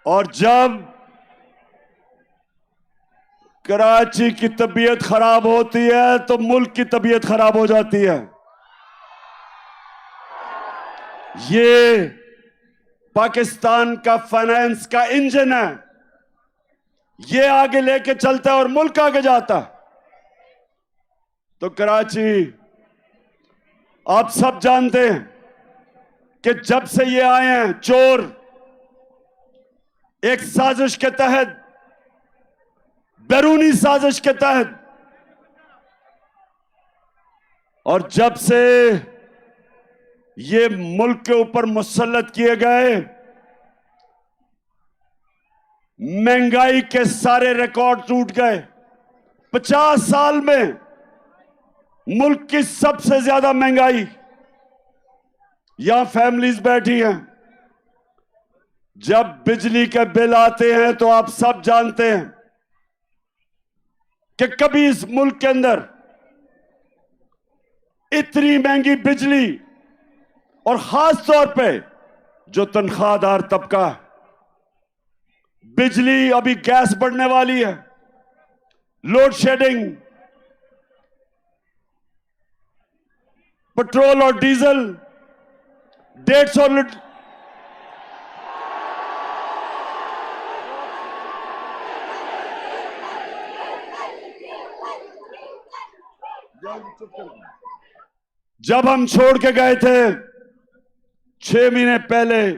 और जब कराची की तबीयत खराब होती है तो मुल्क की तबीयत खराब हो जाती है। ये पाकिस्तान का फाइनेंस का इंजन है, ये आगे लेके चलता है और मुल्क आगे जाता है। तो कराची, आप सब जानते हैं कि जब से ये आए हैं चोर, एक साजिश के तहत, बैरूनी साजिश के तहत, और जब से ये मुल्क के ऊपर मुसल्लत किए गए, महंगाई के सारे रिकॉर्ड टूट गए। 50 साल में मुल्क की सबसे ज्यादा महंगाई। यहां फैमिलीज बैठी हैं, जब बिजली के बिल आते हैं तो आप सब जानते हैं कि कभी इस मुल्क के अंदर इतनी महंगी बिजली, और खास तौर पे जो तनख्वाहदार तबका है, बिजली अभी गैस बढ़ने वाली है, लोड शेडिंग, पेट्रोल और डीजल 150 जब हम छोड़ के गए थे 6 महीने पहले,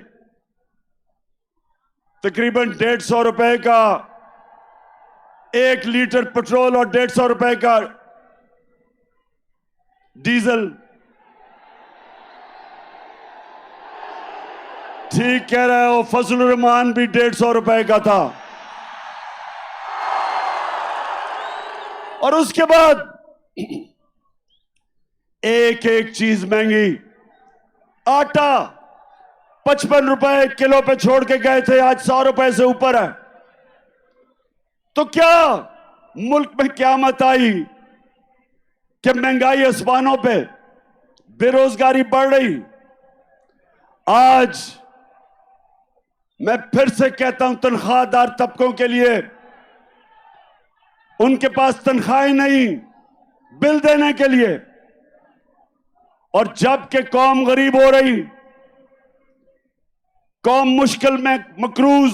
तकरीबन 150 रुपए का 1 लीटर पेट्रोल और 150 रुपए का डीजल। ठीक कह रहे हो, फजलुर रहमान भी 150 रुपए का था। और उसके बाद एक एक चीज महंगी। आटा 55 रुपए किलो पे छोड़ के गए थे, आज 100 रुपए से ऊपर है। तो क्या मुल्क में क़यामत आई कि महंगाई आसमानों पे, बेरोजगारी बढ़ रही। आज मैं फिर से कहता हूं, तनख्वाहदार तबकों के लिए, उनके पास तनख्वाहें नहीं बिल देने के लिए, और जबकि कौम गरीब हो रही, कौम मुश्किल में मकरूज,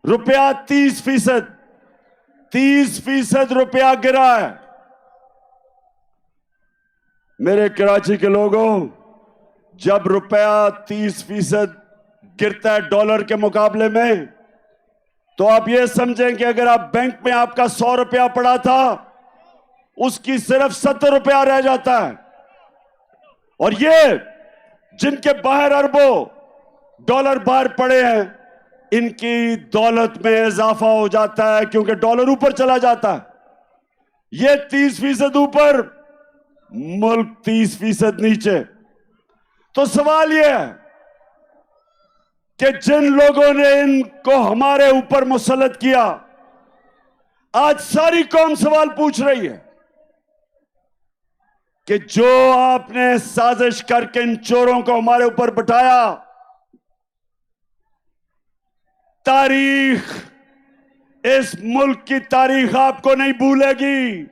रुपया 30% रुपया गिरा है। मेरे कराची के लोगों, जब रुपया 30% गिरता है डॉलर के मुकाबले में, तो आप ये समझें कि अगर आप बैंक में आपका 100 रुपया पड़ा था, उसकी सिर्फ 70 रुपया रह जाता है। और ये जिनके बाहर अरबों डॉलर बाहर पड़े हैं, इनकी दौलत में इजाफा हो जाता है, क्योंकि डॉलर ऊपर चला जाता है। ये 30% ऊपर, मुल्क 30% नीचे। तो सवाल यह है कि जिन लोगों ने इनको हमारे ऊपर मुसल्लत किया, आज सारी कौम सवाल पूछ रही है कि जो आपने साजिश करके इन चोरों को हमारे ऊपर बिठाया, तारीख, इस मुल्क की तारीख आपको नहीं भूलेगी।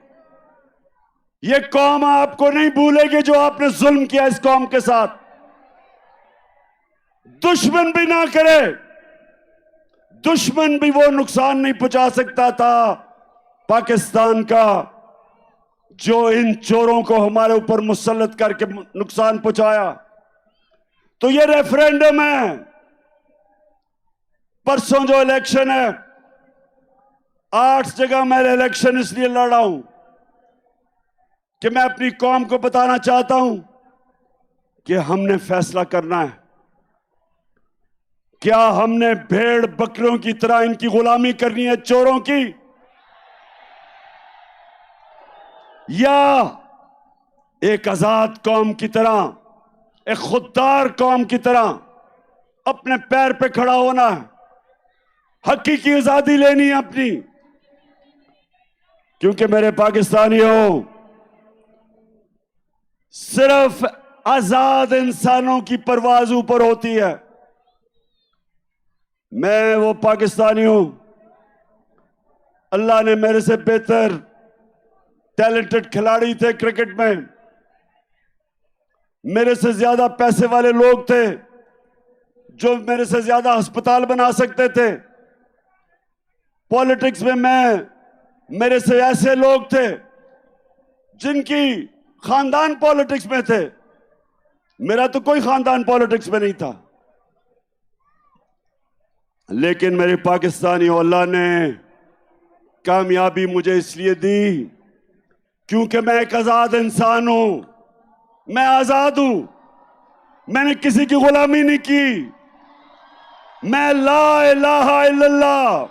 ये कौम आपको नहीं भूलेगी जो आपने जुल्म किया इस कौम के साथ। दुश्मन भी ना करे, दुश्मन भी वो नुकसान नहीं पहुंचा सकता था पाकिस्तान का, जो इन चोरों को हमारे ऊपर मुसल्लत करके नुकसान पहुंचाया। तो ये रेफरेंडम है, परसों जो इलेक्शन है, 8 जगह मैं इलेक्शन इसलिए लड़ा हूं कि मैं अपनी कौम को बताना चाहता हूं कि हमने फैसला करना है। क्या हमने भेड़ बकरियों की तरह इनकी गुलामी करनी है, चोरों की, या एक आजाद कौम की तरह, एक खुददार कौम की तरह अपने पैर पे खड़ा होना है, हकीकी आजादी लेनी है अपनी। क्योंकि मेरे पाकिस्तानियों, सिर्फ आजाद इंसानों की परवाज ऊपर होती है। मैं वो पाकिस्तानी हूं, अल्लाह ने मेरे से बेहतर टैलेंटेड खिलाड़ी थे क्रिकेट में, मेरे से ज्यादा पैसे वाले लोग थे जो मेरे से ज्यादा अस्पताल बना सकते थे। पॉलिटिक्स में मेरे से ऐसे लोग थे जिनकी खानदान पॉलिटिक्स में थे, मेरा तो कोई खानदान पॉलिटिक्स में नहीं था। लेकिन मेरे पाकिस्तानी अल्लाह ने कामयाबी मुझे इसलिए दी क्योंकि मैं एक आजाद इंसान हूं, मैं आजाद हूं, मैंने किसी की गुलामी नहीं की। मैं ला इलाहा इल्लल्लाह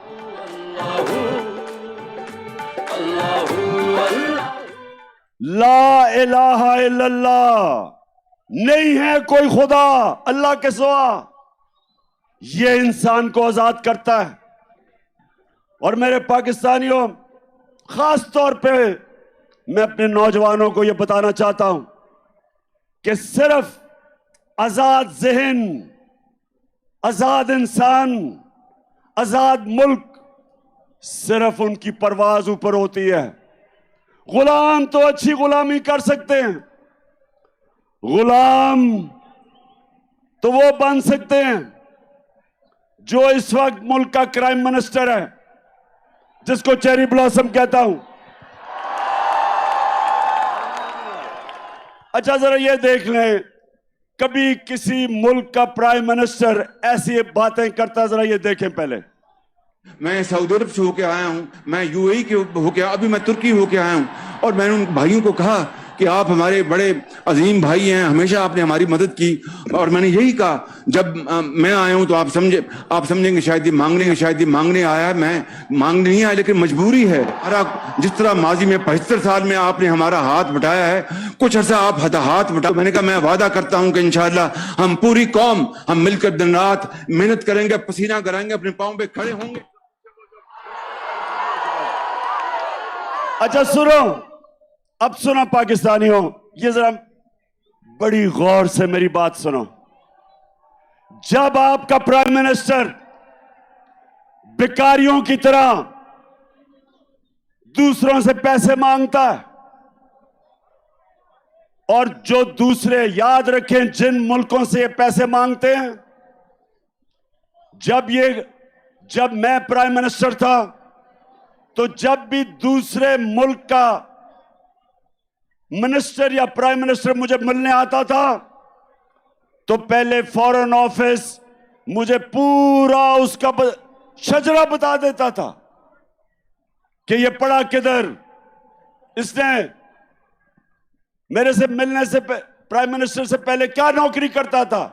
ला इलाहा इल्लल्लाह, नहीं है कोई खुदा अल्लाह के सिवा, ये इंसान को आजाद करता है। और मेरे पाकिस्तानियों, खास तौर पे मैं अपने नौजवानों को यह बताना चाहता हूं कि सिर्फ आजाद ज़हन, आजाद इंसान, आजाद मुल्क, सिर्फ उनकी परवाज ऊपर होती है। गुलाम तो अच्छी गुलामी कर सकते हैं, गुलाम तो वो बन सकते हैं जो इस वक्त मुल्क का क्राइम मिनिस्टर है, जिसको चेरी ब्लॉसम कहता हूं। अच्छा, जरा ये देख लें, कभी किसी मुल्क का प्राइम मिनिस्टर ऐसी बातें करता, जरा ये देखें पहले। मैं सऊदी अरब से होके आया हूं, मैं यूएई के होके, अभी मैं तुर्की होके आया हूं, और मैंने उन भाइयों को कहा कि आप हमारे बड़े अजीम भाई हैं, हमेशा आपने हमारी मदद की। और मैंने यही कहा, जब मैं आया हूं तो आप समझेंगे शायद ये मांगने आया, मैं मांगने नहीं आया, लेकिन मजबूरी है। जिस तरह माजी में 75 साल में आपने हमारा हाथ बटाया है, कुछ अर्सा आप हाथ बटा। मैंने कहा मैं वादा करता हूं कि इंशाअल्लाह हम पूरी कौम हम मिलकर दिन रात मेहनत करेंगे, पसीना कराएंगे, अपने पांव पे खड़े होंगे। अच्छा सुनो, अब सुनो पाकिस्तानियों, ये जरा बड़ी गौर से मेरी बात सुनो। जब आपका प्राइम मिनिस्टर भिखारियों की तरह दूसरों से पैसे मांगता है, और जो दूसरे, याद रखें जिन मुल्कों से ये पैसे मांगते हैं, जब मैं प्राइम मिनिस्टर था तो जब भी दूसरे मुल्क का मिनिस्टर या प्राइम मिनिस्टर मुझे मिलने आता था तो पहले फॉरेन ऑफिस मुझे पूरा उसका शजरा बता देता था कि ये पढ़ा किधर, इसने मेरे से मिलने से प्राइम मिनिस्टर से पहले क्या नौकरी करता था,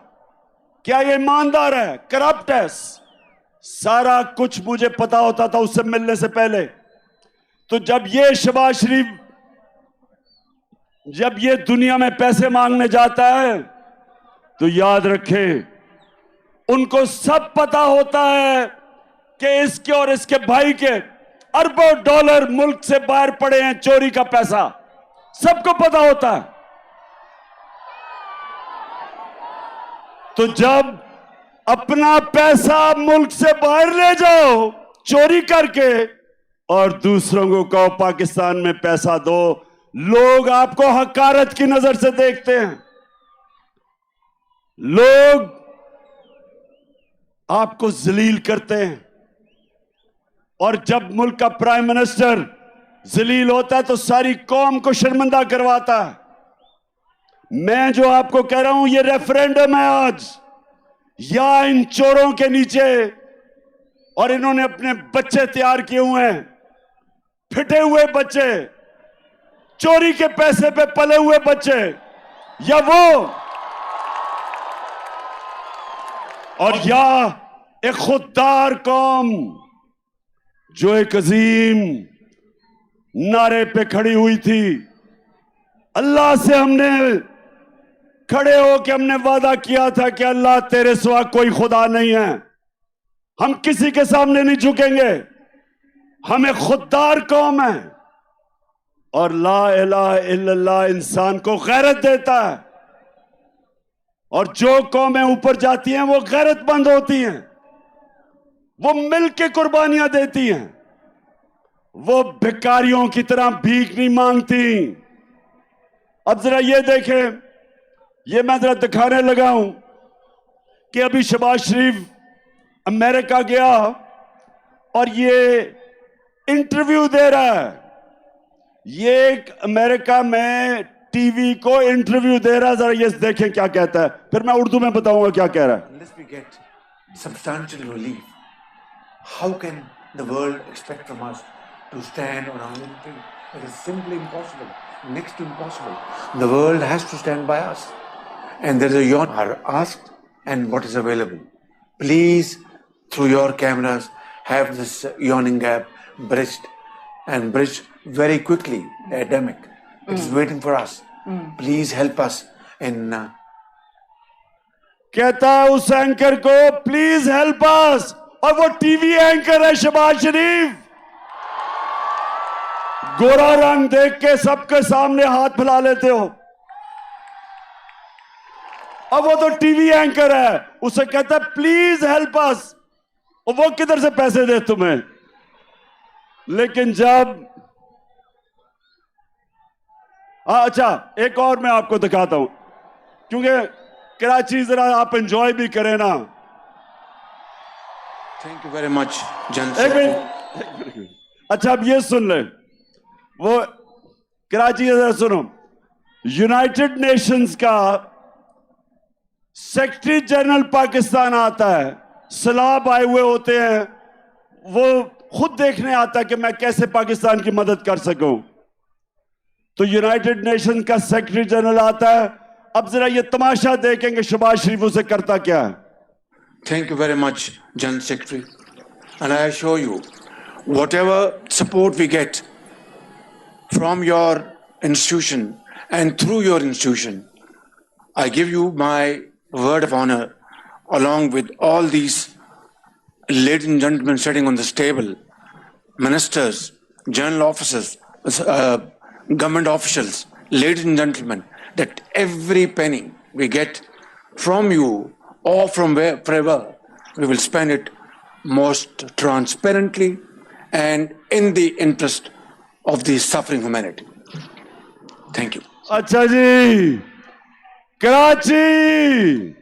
क्या ये ईमानदार है, करप्ट है, सारा कुछ मुझे पता होता था उससे मिलने से पहले। तो जब ये शहबाज शरीफ, जब ये दुनिया में पैसे मांगने जाता है तो याद रखें उनको सब पता होता है कि इसके और इसके भाई के अरबों डॉलर मुल्क से बाहर पड़े हैं, चोरी का पैसा, सबको पता होता है। तो जब अपना पैसा मुल्क से बाहर ले जाओ चोरी करके और दूसरों को कहो पाकिस्तान में पैसा दो, लोग आपको हकारत की नजर से देखते हैं, लोग आपको जलील करते हैं। और जब मुल्क का प्राइम मिनिस्टर जलील होता है तो सारी कौम को शर्मिंदा करवाता है। मैं जो आपको कह रहा हूं, ये रेफरेंडम है आज, या इन चोरों के नीचे, और इन्होंने अपने बच्चे तैयार किए हुए हैं, फिटे हुए बच्चे, चोरी के पैसे पे पले हुए बच्चे, या वो, और या एक खुददार कौम जो एक अजीम नारे पे खड़ी हुई थी। अल्लाह से हमने खड़े होकर हमने वादा किया था कि अल्लाह तेरे सिवा कोई खुदा नहीं है, हम किसी के सामने नहीं झुकेंगे, हम एक खुददार कौम है। और ला इलाहा इल्लल्लाह इंसान को गैरत देता है, और जो कौमें ऊपर जाती हैं वो गैरतमंद होती हैं। वो मिल के कुर्बानियां देती हैं, वो भिखारियों की तरह भीख नहीं मांगती। अब जरा ये देखें, ये मैं जरा दिखाने लगा हूं कि अभी शहबाज शरीफ अमेरिका गया और ये इंटरव्यू दे रहा है। ये एक अमेरिका में टीवी को इंटरव्यू दे रहा है, जरा ये देखें क्या कहता है, फिर मैं उर्दू में बताऊंगा क्या कह रहा है। Unless we get substantial relief, how can the world expect from us to stand on our own feet? It is simply impossible, next to impossible. The world has to stand by us. And there is a yawn are asked and what is available. Please, through your cameras, have this yawning gap bridged and bridged very quickly. The epidemic. It is waiting for us. Please help us in कहता है उस anchor को, please help us, और वो TV anchor है शहबाज शरीफ। गोरा रंग देख के सबके सामने हाथ फैला लेते हो। अब वो तो टीवी एंकर है, उसे कहता है प्लीज हेल्प अस, और वो किधर से पैसे दे तुम्हें। लेकिन जब अच्छा, एक और मैं आपको दिखाता हूं, क्योंकि कराची जरा आप एंजॉय भी करें ना। थैंक यू वेरी मच एक मिनट, अच्छा अब ये सुन ले, वो कराची जरा सुनो। यूनाइटेड नेशंस का सेक्रेटरी जनरल पाकिस्तान आता है, सलाब आए हुए होते हैं, वो खुद देखने आता है कि मैं कैसे पाकिस्तान की मदद कर सकूं। तो यूनाइटेड नेशन का सेक्रेटरी जनरल आता है। अब जरा ये तमाशा देखेंगे शहबाज शरीफ उसे करता क्या है। Thank you very much, General Secretary. And I assure you, whatever support we get from your institution and through your institution, I give you my word of honor, along with all these ladies and gentlemen sitting on this table, ministers, general officers, government officials, ladies and gentlemen, that every penny we get from you or from wherever, we will spend it most transparently and in the interest of the suffering humanity. Thank you. अच्छा जी, कराची,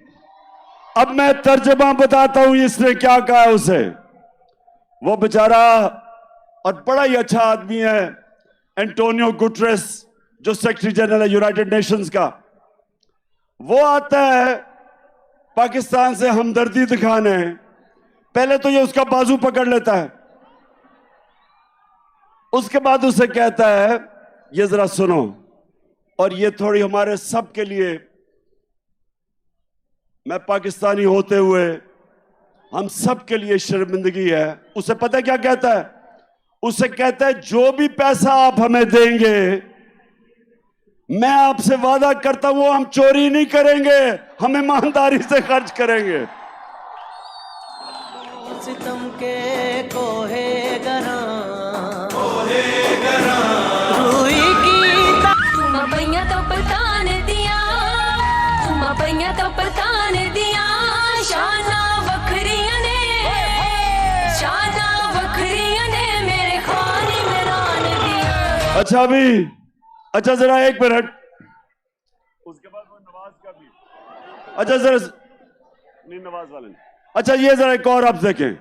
अब मैं तर्जमा बताता हूं इसने क्या कहा उसे। वो बेचारा और बड़ा ही अच्छा आदमी है, एंटोनियो गुटरेस, जो सेक्रेटरी जनरल है यूनाइटेड नेशंस का। वो आता है पाकिस्तान से हमदर्दी दिखाने, पहले तो ये उसका बाजू पकड़ लेता है, उसके बाद उसे कहता है ये जरा सुनो, और ये थोड़ी हमारे सब के लिए, मैं पाकिस्तानी होते हुए हम सब के लिए शर्मिंदगी है। उसे पता है क्या कहता है? उसे कहता है जो भी पैसा आप हमें देंगे, मैं आपसे वादा करता हूं हम चोरी नहीं करेंगे, हम ईमानदारी से खर्च करेंगे। सितम के कोहे गरा रूई की तुम पैया तो पतान दिया, तुम पैया तो पतान दिया, शाना बखरिया ने, शाना बखरिया ने मेरे खाने में रान दिया। अच्छा भी, अच्छा जरा एक मिनट, उसके बाद वो नवाज का भी, अच्छा जरा नहीं नवाज वाले ने। अच्छा ये जरा एक और आप देखें,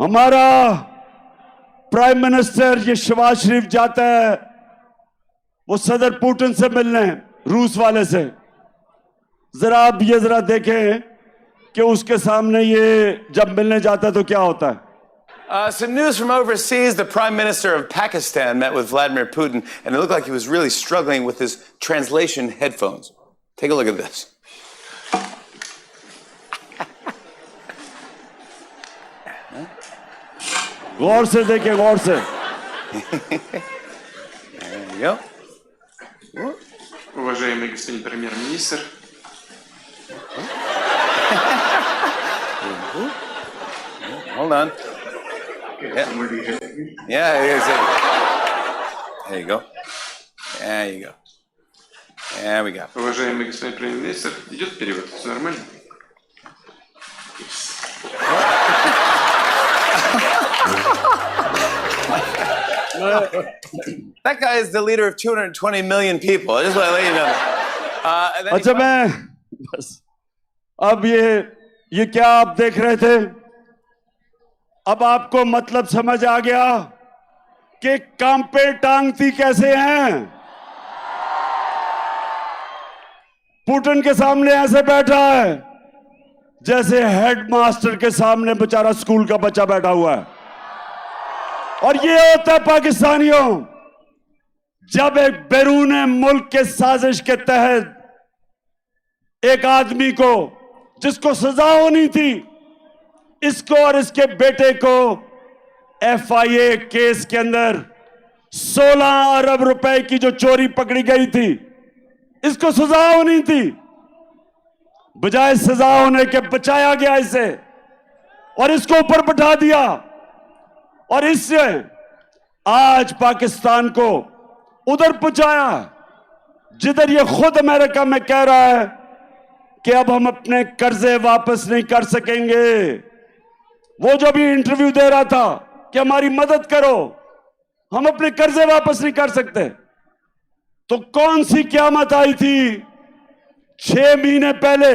हमारा प्राइम मिनिस्टर ये शहबाज शरीफ जाता है वो सदर पुतिन से मिलने, रूस वाले से। जरा आप ये जरा देखें कि उसके सामने ये जब मिलने जाता है तो क्या होता है। Some news from overseas. The Prime Minister of Pakistan met with Vladimir Putin, and it looked like he was really struggling with his translation headphones. Take a look at this. गौर से देखिए, गौर से। There you go. Уважаемый господин премьер-министр, Hold on. Yeah. Yeah, it is. There you go. There you go. There we go. уважаемый господин премьер-министр, идет перевод, все нормально? That guy is the leader of 220 million people. I just want to let you know. And then he अच्छा मैं बस अब ये क्या आप देख रहे थे? अब आपको मतलब समझ आ गया कि कांपे टांगती कैसे हैं। पुतिन के सामने ऐसे बैठा है जैसे हेडमास्टर के सामने बेचारा स्कूल का बच्चा बैठा हुआ है। और ये होता है पाकिस्तानियों, जब एक बैरून मुल्क के साजिश के तहत एक आदमी को जिसको सजा होनी थी, इसको और इसके बेटे को FIA केस के अंदर 16 अरब रुपए की जो चोरी पकड़ी गई थी, इसको सजा होनी थी, बजाय सजा होने के बचाया गया इसे और इसको ऊपर बैठा दिया। और इससे आज पाकिस्तान को उधर पहुंचाया जिधर ये खुद अमेरिका में कह रहा है कि अब हम अपने कर्जे वापस नहीं कर सकेंगे। वो जो भी इंटरव्यू दे रहा था कि हमारी मदद करो, हम अपने कर्जे वापस नहीं कर सकते। तो कौन सी क़यामत आई थी 6 महीने पहले?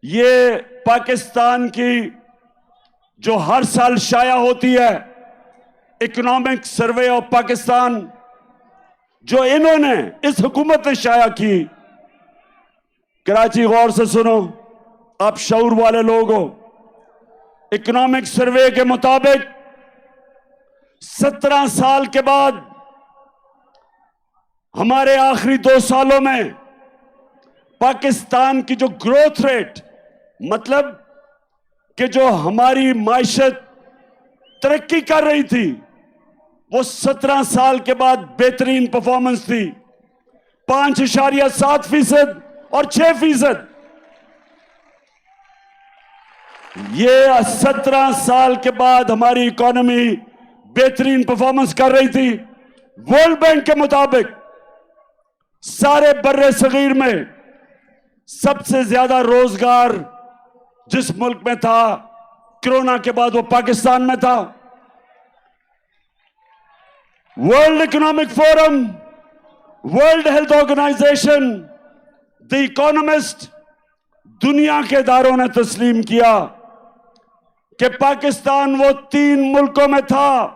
ये पाकिस्तान की जो हर साल शाया होती है इकोनॉमिक सर्वे ऑफ पाकिस्तान, जो इन्होंने इस हुकूमत ने शाया की। कराची गौर से सुनो, आप शऊर वाले लोग हो। इकोनॉमिक सर्वे के मुताबिक 17 साल के बाद हमारे आखिरी 2 सालों में पाकिस्तान की जो ग्रोथ रेट, मतलब कि जो हमारी माइशत तरक्की कर रही थी, वो 17 साल के बाद बेहतरीन परफॉर्मेंस थी। 5.7% और 6%। ये 17 साल के बाद हमारी इकोनॉमी बेहतरीन परफॉर्मेंस कर रही थी। वर्ल्ड बैंक के मुताबिक सारे बर्रे सगीर में सबसे ज्यादा रोजगार जिस मुल्क में था कोरोना के बाद, वो पाकिस्तान में था। World Economic Forum, World Health Organization, the Economist, दुनिया के इदारों ने तस्लीम किया कि पाकिस्तान वो 3 मुल्कों में था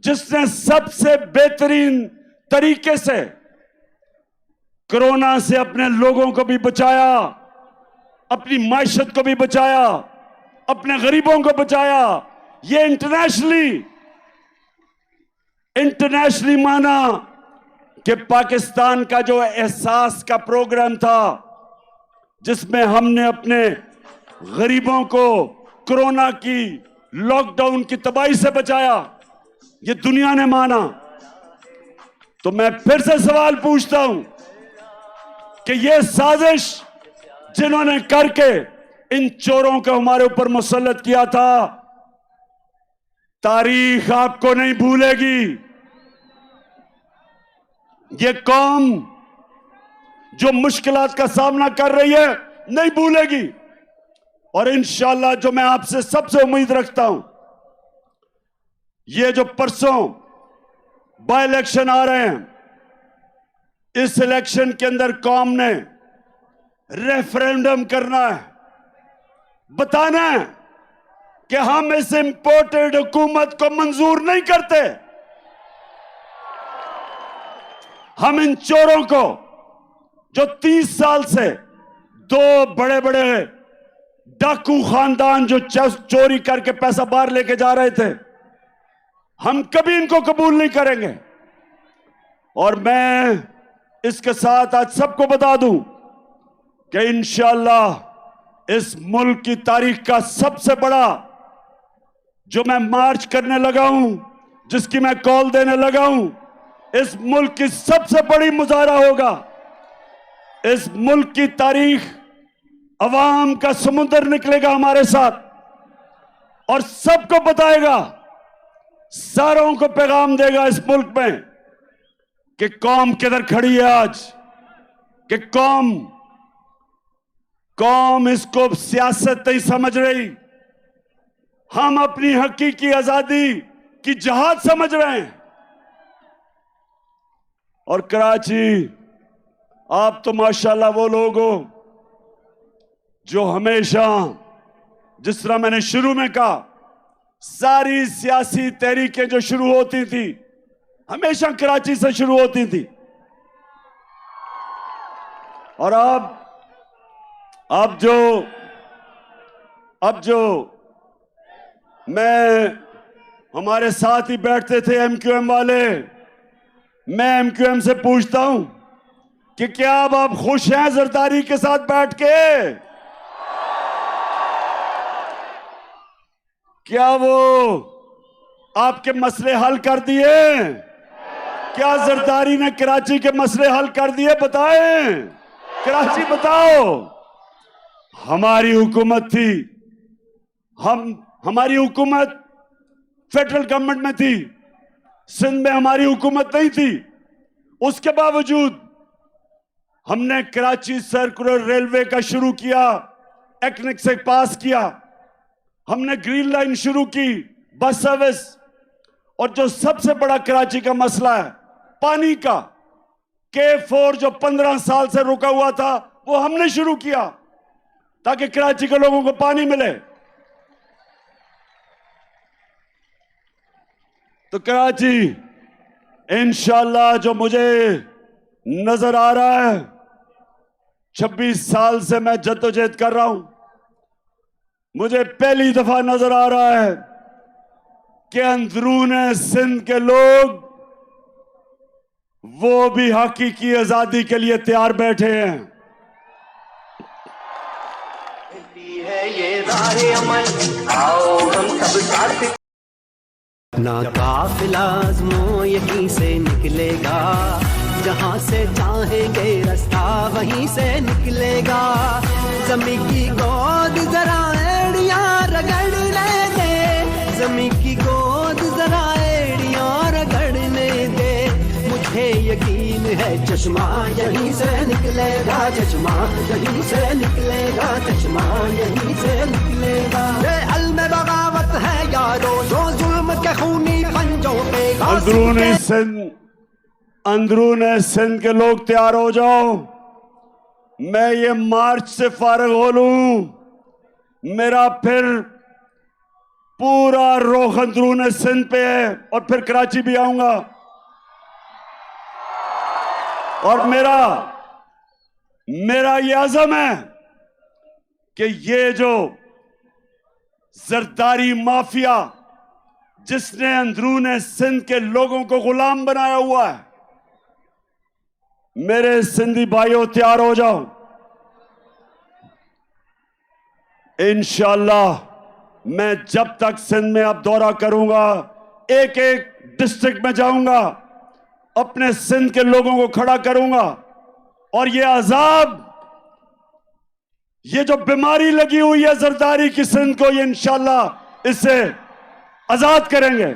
जिसने सबसे बेहतरीन तरीके से कोरोना से अपने लोगों को भी बचाया, अपनी माइशत को भी बचाया, अपने गरीबों को बचाया। ये इंटरनेशनली माना कि पाकिस्तान का जो एहसास का प्रोग्राम था, जिसमें हमने अपने गरीबों को कोरोना की लॉकडाउन की तबाही से बचाया, ये दुनिया ने माना। तो मैं फिर से सवाल पूछता हूं कि ये साजिश जिन्होंने करके इन चोरों को हमारे ऊपर मुसल्लत किया था, तारीख आपको नहीं भूलेगी। ये कौम जो मुश्किलात का सामना कर रही है नहीं भूलेगी। और इंशाअल्लाह जो मैं आपसे सबसे उम्मीद रखता हूं, ये जो परसों बाय इलेक्शन आ रहे हैं, इस इलेक्शन के अंदर कौम ने रेफरेंडम करना है, बताना है कि हम इस इंपोर्टेड हुकूमत को मंजूर नहीं करते। हम इन चोरों को जो 30 साल से 2 बड़े बड़े डाकू खानदान जो चोरी करके पैसा बाहर लेके जा रहे थे, हम कभी इनको कबूल नहीं करेंगे। और मैं इसके साथ आज सबको बता दूं कि इंशाअल्लाह इस मुल्क की तारीख का सबसे बड़ा जो मैं मार्च करने लगा हूं, जिसकी मैं कॉल देने लगा हूं, इस मुल्क की सबसे बड़ी मुजाहरा होगा। इस मुल्क की तारीख, अवाम का समुद्र निकलेगा हमारे साथ और सबको बताएगा, सारों को पैगाम देगा इस मुल्क में कि कौम किधर खड़ी है आज, कि कौम इसको सियासत नहीं समझ रही। हम अपनी हकीकी आजादी की जहाज समझ रहे हैं। और कराची, आप तो माशाल्लाह वो लोग हो जो हमेशा, जिस तरह मैंने शुरू में कहा, सारी सियासी तहरीकें जो शुरू होती थी हमेशा कराची से शुरू होती थी। और अब जो मैं, हमारे साथ ही बैठते थे एमक्यूएम वाले, मैं एमक्यूएम से पूछता हूं कि क्या अब आप खुश हैं जरदारी के साथ बैठ के? क्या वो आपके मसले हल कर दिए? क्या जरदारी ने कराची के मसले हल कर दिए? बताएं, कराची बताओ। हमारी हुकूमत थी, हमारी हुकूमत फेडरल गवर्नमेंट में थी, सिंध में हमारी हुकूमत नहीं थी। उसके बावजूद हमने कराची सर्कुलर रेलवे का शुरू किया, एक्निक से पास किया, हमने ग्रीन लाइन शुरू की, बस सर्विस। और जो सबसे बड़ा कराची का मसला है पानी का, K4 जो 15 साल से रुका हुआ था, वो हमने शुरू किया ताकि कराची के लोगों को पानी मिले। तो कराची, इंशाल्लाह, जो मुझे नजर आ रहा है, 26 साल से मैं जद्दोजहद कर रहा हूं, मुझे पहली दफा नजर आ रहा है कि अंदरूने सिंध के लोग वो भी हकीकी आजादी के लिए तैयार बैठे हैं। ये राहे अमल, आओ हम सब साथ। ना काफिला आज़मो यहीं से निकलेगा, जहाँ से चाहेंगे रास्ता वहीं से निकलेगा। ज़मीं की गोद जरा एड़ियाँ रगड़ने दे, ज़मीं की गोद जरा एड़ियाँ रगड़ने दे। मुझे यकीन है चश्मा यहीं से निकलेगा, चश्मा यहीं से निकलेगा, चश्मा यहीं से निकलेगा। ये अलम बगावत है यारो, जो जुल्म के खूनी पंजों पे अंदरूने सिंध के लोग तैयार हो जाओ। मैं ये मार्च से फारिग हो लूं, मेरा फिर पूरा रुख अंदरूने सिंध पे है, और फिर कराची भी आऊंगा। और मेरा ये अज़म है कि ये जो जरदारी माफिया जिसने अंदरूने सिंध के लोगों को गुलाम बनाया हुआ है, मेरे सिंधी भाइयों तैयार हो जाओ। इंशाअल्लाह मैं जब तक सिंध में अब दौरा करूंगा, एक एक डिस्ट्रिक्ट में जाऊंगा, अपने सिंध के लोगों को खड़ा करूंगा, और ये अजाब, ये जो बीमारी लगी हुई है जरदारी की सिंध को, ये इंशाअल्लाह इससे आजाद करेंगे।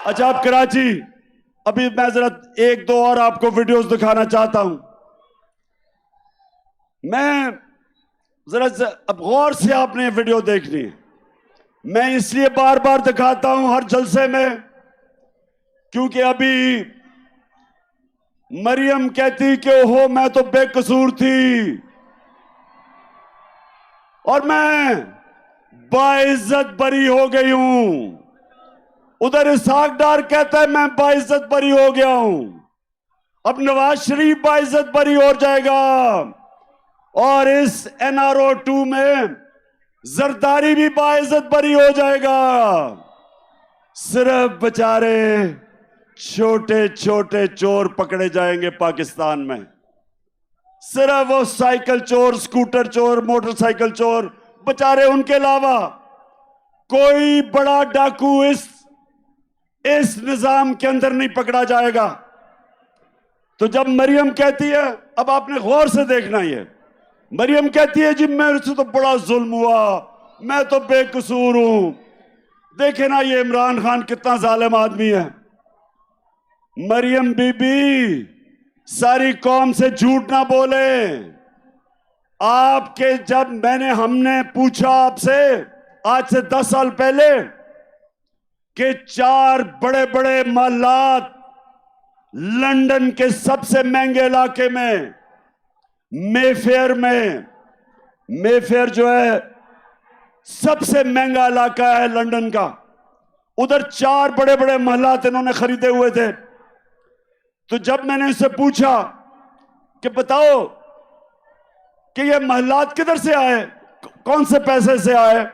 अच्छा, आप कराची, अभी मैं जरा एक दो और आपको वीडियोस दिखाना चाहता हूं। मैं जरा अब गौर से आपने वीडियो देखनी है। मैं इसलिए बार बार दिखाता हूं हर जलसे में, क्योंकि अभी मरियम कहती कि ओहो मैं तो बेकसूर थी, और मैं बाइज्जत बरी हो गई हूं। उधर इसहाक डार कहता है मैं बाइज्जत बरी हो गया हूं। अब नवाज शरीफ बाइज्जत बरी हो जाएगा, और इस NRO 2 में जरदारी भी बाइज्जत बरी हो जाएगा। सिर्फ बेचारे छोटे छोटे चोर पकड़े जाएंगे पाकिस्तान में। सिर्फ वो साइकिल चोर, स्कूटर चोर, मोटरसाइकिल चोर, बेचारे, उनके अलावा कोई बड़ा डाकू इस निजाम के अंदर नहीं पकड़ा जाएगा। तो जब मरियम कहती है, अब आपने गौर से देखना, ये मरियम कहती है जी मेरे से तो बड़ा जुल्म हुआ, मैं तो बेकसूर हूं। देखे ना ये इमरान खान कितना जालिम आदमी है। मरियम बीबी, सारी कौम से झूठ ना बोले। आपके जब हमने पूछा आपसे आज से 10 साल पहले कि 4 बड़े बड़े महलात लंदन के सबसे महंगे इलाके में, मेफेयर में, मेफेयर जो है सबसे महंगा इलाका है लंदन का, उधर 4 बड़े बड़े महलात इन्होंने खरीदे हुए थे। तो जब मैंने इससे पूछा कि बताओ कि ये महलात किधर से आए, कौन से पैसे से आए,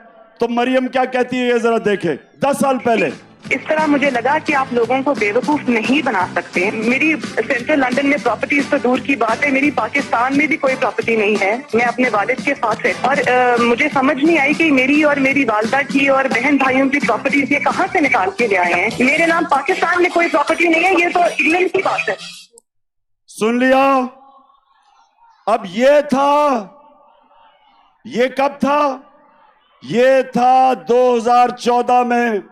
तो मरियम क्या कहती है ये जरा देखें। 10 साल पहले इस तरह मुझे लगा कि आप लोगों को बेवकूफ नहीं बना सकते। मेरी सेंट्रल लंदन में प्रॉपर्टीज तो दूर की बात है, मेरी पाकिस्तान में भी कोई प्रॉपर्टी नहीं है। मैं अपने वालिद के साथ है और मुझे समझ नहीं आई कि मेरी और मेरी वालदा की और बहन भाइयों की प्रॉपर्टीज ये कहाँ से निकाल के ले आए हैं। मेरे नाम पाकिस्तान में कोई प्रॉपर्टी नहीं है, ये तो इंग्लैंड की बात है। सुन लिया। अब ये कब था? ये था 2014 में।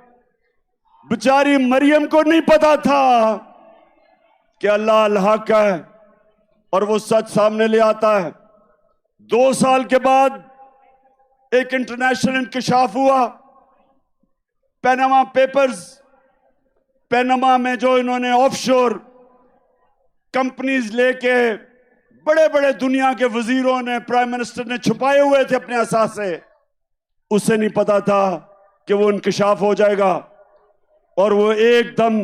बेचारी मरियम को नहीं पता था कि अल्लाह अल-हक है और वो सच सामने ले आता है। 2 साल के बाद एक इंटरनेशनल इंकशाफ हुआ, पैनामा पेपर्स। पैनामा में जो इन्होंने ऑफशोर कंपनीज लेके बड़े बड़े दुनिया के वजीरों ने, प्राइम मिनिस्टर ने छुपाए हुए थे अपने असासे, उसे नहीं पता था कि वो इंकशाफ हो जाएगा और वो एकदम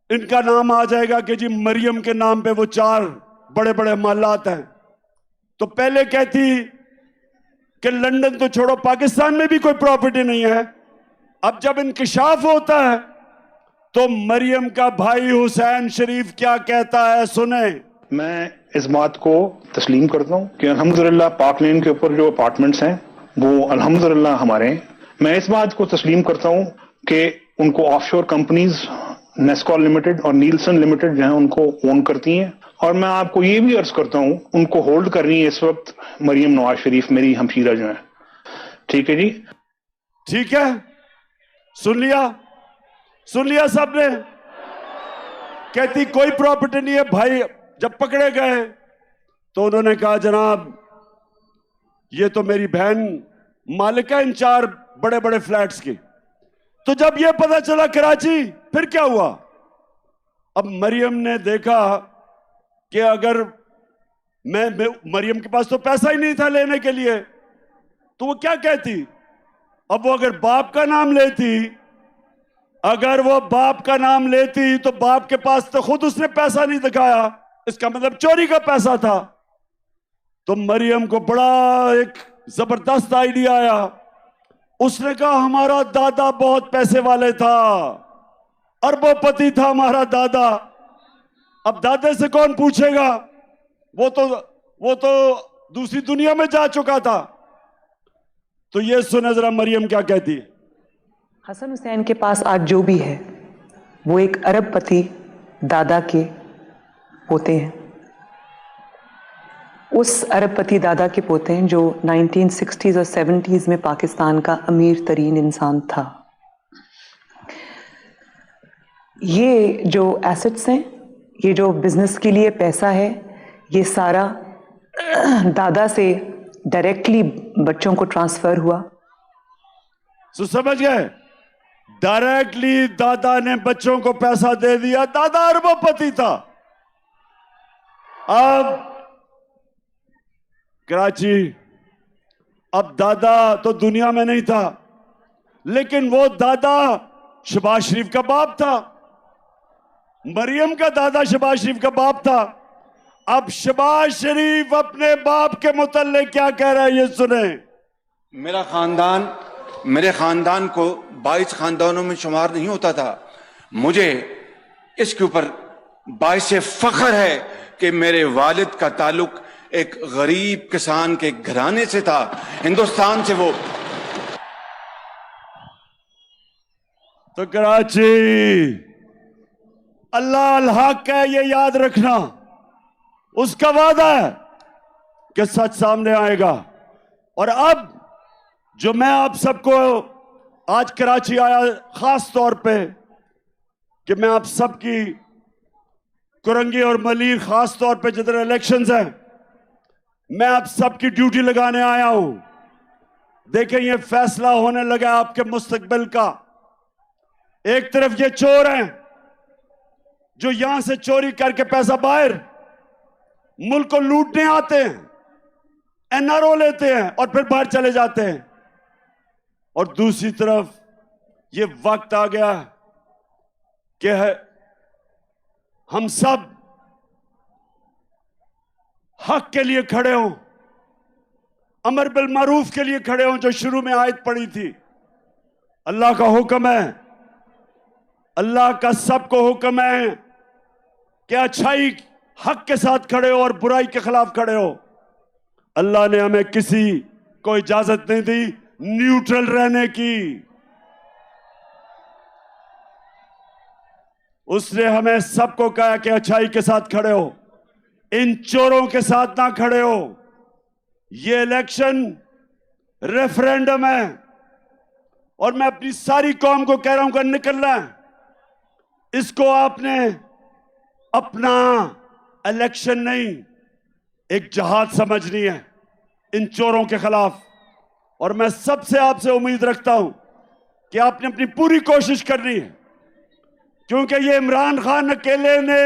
इनका नाम आ जाएगा कि जी मरियम के नाम पे वो 4 बड़े बड़े महलात हैं। तो पहले कहती कि लंदन तो छोड़ो, पाकिस्तान में भी कोई प्रॉपर्टी नहीं है। अब जब इंकशाफ होता है तो मरियम का भाई हुसैन शरीफ क्या कहता है, सुने। मैं इस बात को तस्लीम करता हूँ कि अल्हम्दुलिल्लाह पाक लेन के ऊपर जो अपार्टमेंट्स हैं वो अल्हम्दुलिल्लाह हमारे हैं। मैं इस बात को तस्लीम करता हूँ कि उनको ऑफशोर कंपनीज नेस्कॉल लिमिटेड और नीलसन लिमिटेड जो है उनको ओन करती हैं। और मैं आपको ये भी अर्ज करता हूँ उनको होल्ड कर रही है इस वक्त मरियम नवाज शरीफ, मेरी हमशीरा जो है। ठीक है जी, ठीक है। सुन लिया सबने। कहती कोई प्रॉपर्टी नहीं है। भाई जब पकड़े गए तो उन्होंने कहा जनाब ये तो मेरी बहन मालिक है इन 4 बड़े बड़े फ्लैट्स की। तो जब ये पता चला कराची, फिर क्या हुआ? अब मरियम ने देखा कि अगर मरियम के पास तो पैसा ही नहीं था लेने के लिए, तो वो क्या कहती? अब वो अगर बाप का नाम लेती तो बाप के पास तो खुद उसने पैसा नहीं दिखाया, इसका मतलब चोरी का पैसा था। तो मरियम को बड़ा एक जबरदस्त आइडिया आया। उसने कहा हमारा दादा बहुत पैसे वाले था, अरबोपति था हमारा दादा। अब दादे से कौन पूछेगा, वो तो दूसरी दुनिया में जा चुका था। तो ये सुने जरा मरियम क्या कहती है। हसन हुसैन के पास आज जो भी है वो एक अरबपति दादा के पोते हैं। उस अरबपति दादा के पोते हैं जो 1960s और 70s में पाकिस्तान का अमीर तरीन इंसान था। ये जो एसेट्स हैं, ये जो बिजनेस के लिए पैसा है, ये सारा दादा से डायरेक्टली बच्चों को ट्रांसफर हुआ। तो समझ गए, डायरेक्टली दादा ने बच्चों को पैसा दे दिया। दादा अरबपति था। अब कराची, अब दादा तो दुनिया में नहीं था, लेकिन वो दादा शहबाज शरीफ का बाप था। मरियम का दादा शहबाज शरीफ का बाप था। अब शहबाज शरीफ अपने बाप के मुतल्लिक क्या कह रहा है, ये सुने। मेरे खानदान को 22 खानदानों में शुमार नहीं होता था। मुझे इसके ऊपर बाइस फख्र है कि मेरे वालिद का ताल्लुक एक गरीब किसान के घराने से था, हिंदुस्तान से। वो तो कराची अल्लाह अल हक है, ये याद रखना। उसका वादा है कि सच सामने आएगा। और अब जो मैं आप सबको आज कराची आया खास तौर पे कि मैं आप सबकी कुरंगी और मलीर, खास तौर पे जिधर इलेक्शंस हैं, मैं आप सबकी ड्यूटी लगाने आया हूं। देखें, ये फैसला होने लगा आपके मुस्तकबिल का एक तरफ ये चोर हैं जो यहां से चोरी करके पैसा बाहर मुल्क को लूटने आते हैं, एनआरओ लेते हैं और फिर बाहर चले जाते हैं। और दूसरी तरफ ये वक्त आ गया कि हम सब हक के लिए खड़े हों, अमर बिल मारूफ के लिए खड़े हों, जो शुरू में आयत पड़ी थी। अल्लाह का हुक्म है, अल्लाह का सबको हुक्म है कि अच्छाई हक के साथ खड़े हो और बुराई के खिलाफ खड़े हो। अल्लाह ने हमें किसी को इजाजत नहीं दी न्यूट्रल रहने की। उसने हमें सबको कहा कि अच्छाई के साथ खड़े हो, इन चोरों के साथ ना खड़े हो। ये इलेक्शन रेफरेंडम है और मैं अपनी सारी कौम को कह रहा हूं कि निकलना है। इसको आपने अपना इलेक्शन नहीं, एक जहाद समझनी है इन चोरों के खिलाफ। और मैं सबसे आपसे उम्मीद रखता हूं कि आपने अपनी पूरी कोशिश करनी है, क्योंकि ये इमरान खान अकेले ने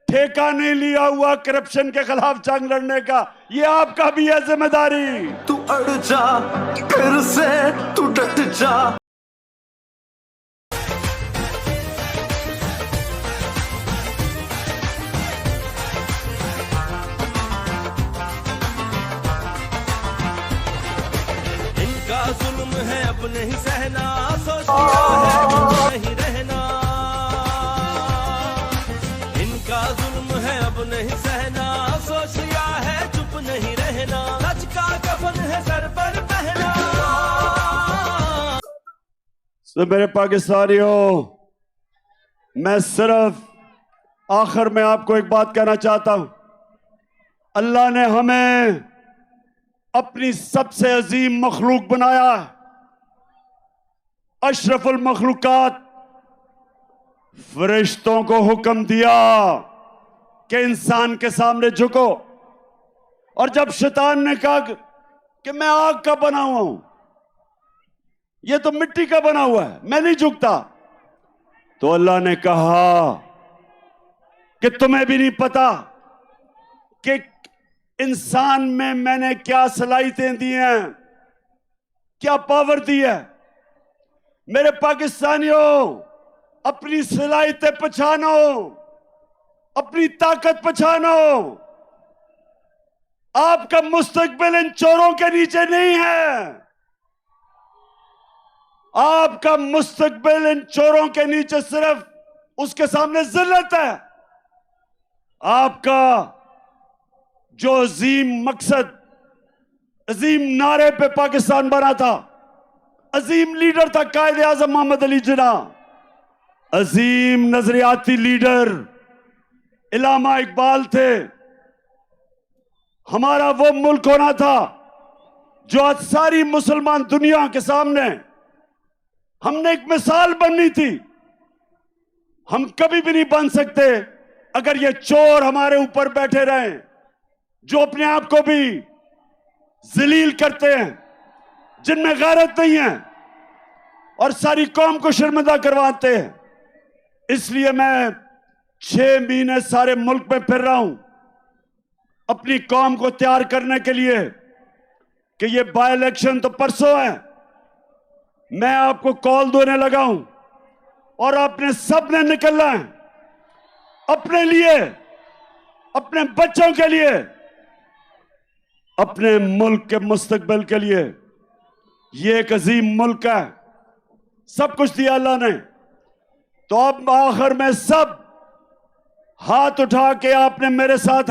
ठेका नहीं लिया हुआ करप्शन के खिलाफ जंग लड़ने का, ये आपका भी है जिम्मेदारी। तू अड़ जा फिर से तू डट जा। इनका जुल्म है अब नहीं सहना, सोचिया है नहीं रहना। इनका जुल्म है अब नहीं सहना, सोचिया है चुप नहीं रहना। सच का कफन है सर पर पहना। तो मेरे पाकिस्तानियों, मैं सिर्फ आखिर में आपको एक बात कहना चाहता हूं। अल्लाह ने हमें अपनी सबसे अजीम मखलूक बनाया, अशरफुल मखलूकात। फरिश्तों को हुक्म दिया कि इंसान के सामने झुको, और जब शैतान ने कहा कि मैं आग का बना हुआ हूं, ये तो मिट्टी का बना हुआ है, मैं नहीं झुकता, तो अल्लाह ने कहा कि तुम्हें भी नहीं पता कि इंसान में मैंने क्या सलाहियतें दी हैं, क्या पावर दी है। मेरे पाकिस्तानियों, अपनी सलाहियतें पहचानो, अपनी ताकत पहचानो। आपका मुस्तकबिल इन चोरों के नीचे नहीं है। आपका मुस्तकबिल इन चोरों के नीचे सिर्फ उसके सामने जिल्लत है। आपका जो अजीम मकसद, अजीम नारे पे पाकिस्तान बना था, अजीम लीडर था कायद आजम मोहम्मद अली जिन्ना, अजीम नजरियाती लीडर इलामा इकबाल थे। हमारा वो मुल्क होना था जो आज सारी मुसलमान दुनिया के सामने हमने एक मिसाल बननी थी। हम कभी भी नहीं बन सकते अगर ये चोर हमारे ऊपर बैठे रहें, जो अपने आप को भी जलील करते हैं, जिनमें गैरत नहीं है और सारी कौम को शर्मिंदा करवाते हैं। इसलिए मैं 6 महीने सारे मुल्क में फिर रहा हूं अपनी कौम को तैयार करने के लिए कि ये बाय इलेक्शन तो परसों है। मैं आपको कॉल देने लगा हूं और आपने सब ने निकलना है अपने लिए, अपने बच्चों के लिए, अपने मुल्क के मुस्तकबिल के लिए। ये एक अजीम मुल्क है, सब कुछ दिया अल्लाह ने। तो अब आखिर में सब हाथ उठा के आपने मेरे साथ